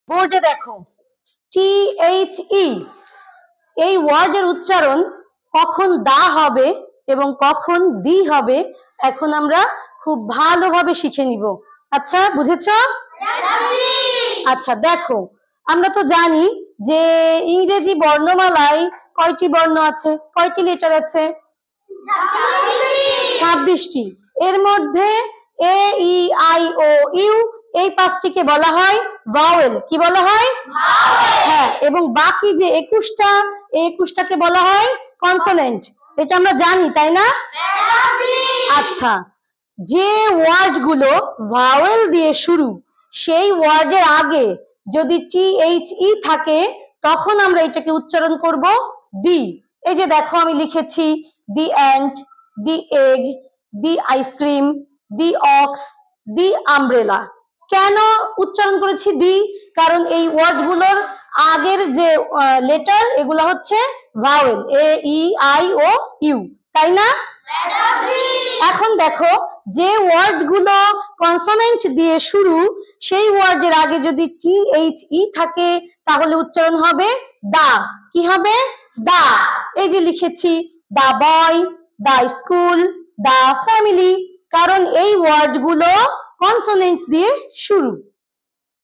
বোর্ডে দেখো THE এই ওয়ার্ডের উচ্চারণ কখন দা হবে এবং কখন দি হবে এখন আমরা খুব ভালোভাবে শিখে নিব। আচ্ছা, বুঝেছো? আচ্ছা দেখো, আমরা তো জানি যে ইংরেজি বর্ণমালায় কয়টি বর্ণ আছে, কয়টি লেটার আছে? 26টি। এর মধ্যে এ ই আই ও ইউ এই পাঁচটিকে বলা হয় ভাওয়েল। কি বলা হয়? হ্যাঁ, এবং বাকি যে 21টা এই 21টাকে বলা হয় কনসোনেন্ট। এটা আমরা জানি, তাই না? আচ্ছা, যে ওয়ার্ড গুলো ভাওয়েল দিয়ে শুরু সেই ওয়ার্ডের আগে যদি THE থাকে তখন আমরা এটাকে উচ্চারণ করব দি। এই যে দেখো আমি লিখেছি দি অ্যান্ট, দি এগ, দি আইসক্রিম, দি অক্স, দি আমব্রেলা। কেন উচ্চারণ করেছি দি? কারণ এই ওয়ার্ড গুলোর আগের যে লেটার এগুলো হচ্ছে vowel, A E I O U, তাই না? এখন দেখো, যে ওয়ার্ড গুলো কনসোনেন্ট দিয়ে শুরু সেই ওয়ার্ডের আগে যদি THE থাকে তাহলে উচ্চারণ হবে দা। কি হবে? দা। এই যে লিখেছি দা বয়, দা স্কুল, দা ফ্যামিলি, কারণ এই ওয়ার্ড গুলো কনসোনেন্ট দিয়ে শুরু।